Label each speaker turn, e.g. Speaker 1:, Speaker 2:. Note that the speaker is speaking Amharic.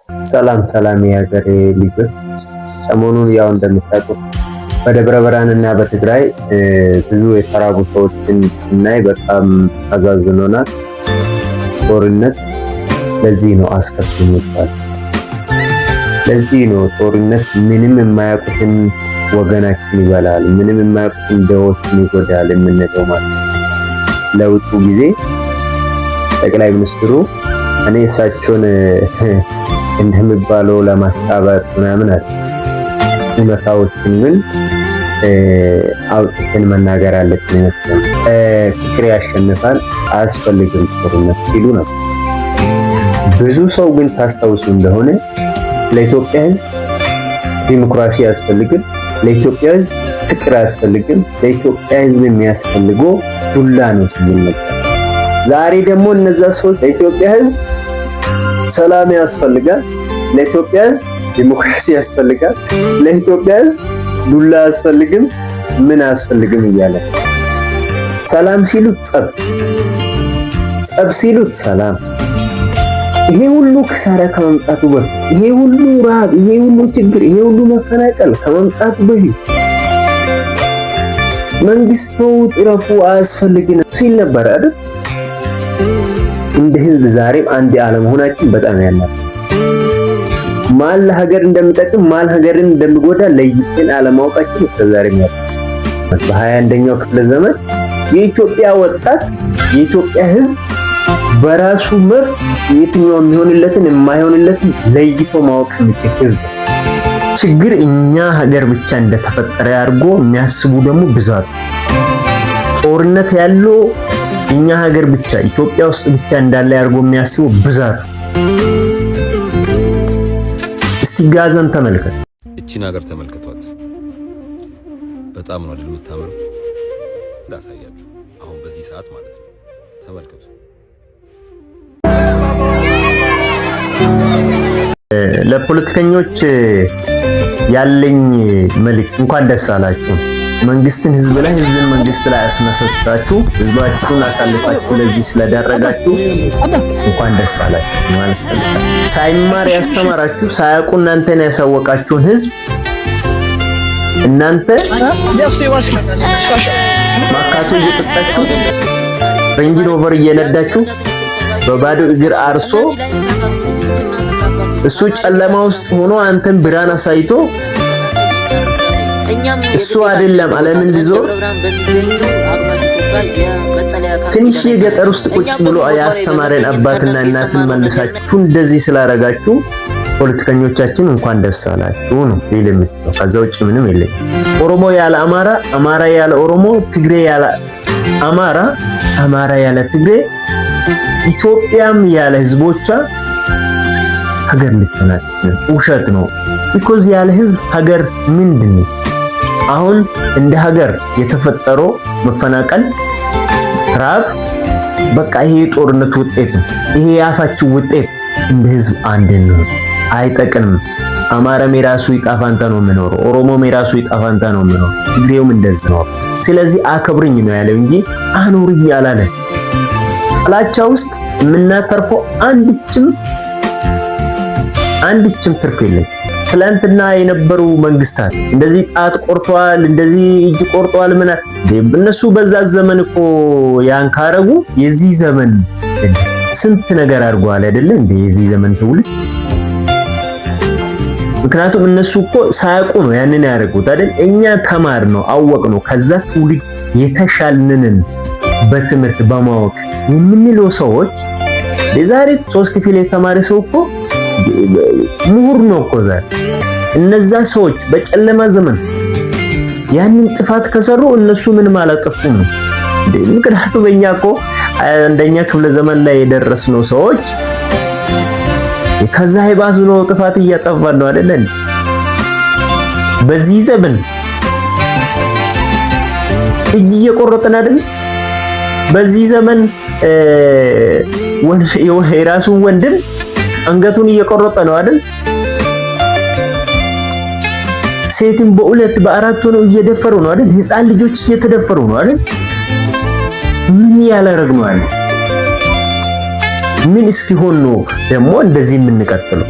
Speaker 1: ሰላም ሰላም የሀገሬ ልጆች፣ ሰሞኑን ያው እንደምታውቁት በደብረ ብርሃንና በትግራይ ብዙ የተራቡ ሰዎችን ስናይ በጣም አዛዝኖናል። ጦርነት ለዚህ ነው አስከፊ የሚባል። ለዚህ ነው ጦርነት ምንም የማያውቁትን ወገናችን ይበላል፣ ምንም የማያውቁትን ደዎችን ይጎዳል የምንለው ማለት ነው። ለውጡ ጊዜ ጠቅላይ ሚኒስትሩ እኔ እሳቸውን እንደሚባለው ለማጣበጥ ምናምን አለ። እውነታዎችን ግን አውጥተን መናገር አለብን ይመስላል። ፍቅር ያሸንፋል፣ አያስፈልግም ጦርነት ሲሉ ነው። ብዙ ሰው ግን ታስታውሱ እንደሆነ ለኢትዮጵያ ሕዝብ ዲሞክራሲ ያስፈልግም፣ ለኢትዮጵያ ሕዝብ ፍቅር ያስፈልግም፣ ለኢትዮጵያ ሕዝብ የሚያስፈልገው ዱላ ነው ሲሉ ነበር። ዛሬ ደግሞ እነዛ ሰዎች ለኢትዮጵያ ሕዝብ ሰላም ያስፈልጋል፣ ለኢትዮጵያ ሕዝብ ዲሞክራሲ ያስፈልጋል፣ ለኢትዮጵያ ሕዝብ ዱላ ያስፈልግም፣ ምን ያስፈልግም እያለ ሰላም ሲሉት ጸብ፣ ጸብ ሲሉት ሰላም። ይሄ ሁሉ ክሳራ ከመምጣቱ በፊት ይሄ ሁሉ ረሃብ፣ ይሄ ሁሉ ችግር፣ ይሄ ሁሉ መፈናቀል ከመምጣቱ በፊት መንግስቱ ጥረፉ አያስፈልግም ሲል ነበር አይደል? እንደ ህዝብ ዛሬም አንድ አለመሆናችን በጣም ያናል። ማል ለሀገር እንደሚጠቅም ማል ሀገርን እንደሚጎዳ ለይተን አለማወቃችን እስከዛሬም ያለ። በ21ኛው ክፍለ ዘመን የኢትዮጵያ ወጣት የኢትዮጵያ ህዝብ በራሱ መብት የትኛው የሚሆንለትን የማይሆንለትን ለይቶ ማወቅ የሚችል ህዝብ። ችግር እኛ ሀገር ብቻ እንደተፈጠረ አድርጎ የሚያስቡ ደግሞ ብዛት። ጦርነት ያለው እኛ ሀገር ብቻ ኢትዮጵያ ውስጥ ብቻ እንዳለ አድርጎ የሚያስቡ ብዛት። እስቲ ጋዛን ተመልከት፣
Speaker 2: እቺን ሀገር ተመልከቷት። በጣም ነው አይደል የምታምረው? ላሳያችሁ አሁን በዚህ ሰዓት ማለት ነው። ተመልከቱ።
Speaker 1: ለፖለቲከኞች ያለኝ መልእክት እንኳን ደስ አላችሁ። መንግስትን ህዝብ ላይ፣ ህዝብን መንግስት ላይ አስነሳችሁ፣ ህዝባችሁን አሳልፋችሁ ለዚህ ስለዳረጋችሁ እንኳን ደስ አላችሁ ማለት ነው። ሳይማር ያስተማራችሁ፣ ሳያውቁ እናንተን ያሳወቃችሁን ህዝብ እናንተ ማካቶ እየጠጣችሁ ሬንጅ ሮቨር እየነዳችሁ በባዶ እግር አርሶ እሱ ጨለማ ውስጥ ሆኖ አንተን ብርሃን አሳይቶ እሱ አይደለም ዓለምን ሊዞር ትንሽ ገጠር ውስጥ ቁጭ ብሎ ያስተማረን አባትና እናትን መልሳችሁ እንደዚህ ስላረጋችሁ ፖለቲከኞቻችን እንኳን ደስ አላችሁ ነው ሊል የምትለው። ከዛ ውጭ ምንም የለም። ኦሮሞ ያለ አማራ፣ አማራ ያለ ኦሮሞ፣ ትግሬ ያለ አማራ፣ አማራ ያለ ትግሬ፣ ኢትዮጵያም ያለ ህዝቦቿ ሀገር ልትሆን ትችላል። ውሸት ነው። ቢኮዝ ያለ ህዝብ ሀገር ምንድን ነው? አሁን እንደ ሀገር የተፈጠረው መፈናቀል፣ ራብ፣ በቃ ይሄ የጦርነት ውጤት ነው። ይሄ የአፋችን ውጤት። እንደ ህዝብ አንድ ነው። አይጠቅንም። አማራም የራሱ ይጣፋንታ ነው የሚኖረው፣ ኦሮሞም የራሱ ይጣፋንታ ነው የሚኖረው፣ ትግሬውም እንደዚህ ነው። ስለዚህ አከብርኝ ነው ያለው እንጂ አኖርኝ አላለ። ጥላቻ ውስጥ የምናተርፈው አንድችም ትርፍ የለም። ትላንትና የነበሩ መንግስታት እንደዚህ ጣት ቆርጧል፣ እንደዚህ እጅ ቆርጧል። ምን እነሱ በዛ ዘመን እኮ ያን ካረጉ የዚህ ዘመን ስንት ነገር አድርጓል አይደለ እንዴ? የዚህ ዘመን ትውልድ። ምክንያቱም እነሱ እኮ ሳያውቁ ነው ያንን ያደርጉት አይደል? እኛ ተማር ነው አወቅ ነው ከዛ ትውልድ የተሻልንን በትምህርት በማወቅ የምንለው ሰዎች ለዛሬ 3 ክፍል የተማረ ሰው እኮ ምሁር ነው እኮ ዛሬ። እነዛ ሰዎች በጨለማ ዘመን ያንን ጥፋት ከሰሩ እነሱ ምንም አላጠፉም ነው። ምክንያቱም በእኛ እኮ አንደኛ ክፍለ ዘመን ላይ የደረስነው ሰዎች ከዛ ይባስ ነው ጥፋት እያጠፋን ነው አይደል? በዚህ ዘመን እጅ እየቆረጥን አይደል? በዚህ ዘመን የራሱን ወንድም አንገቱን እየቆረጠ ነው አይደል? ሴትን በሁለት በአራት ሆነው እየደፈሩ ነው አይደል? ህፃን ልጆች እየተደፈሩ ነው አይደል? ምን ያላረግ ነው አይደል? ምን እስኪሆን ነው ደግሞ እንደዚህ የምንቀጥለው?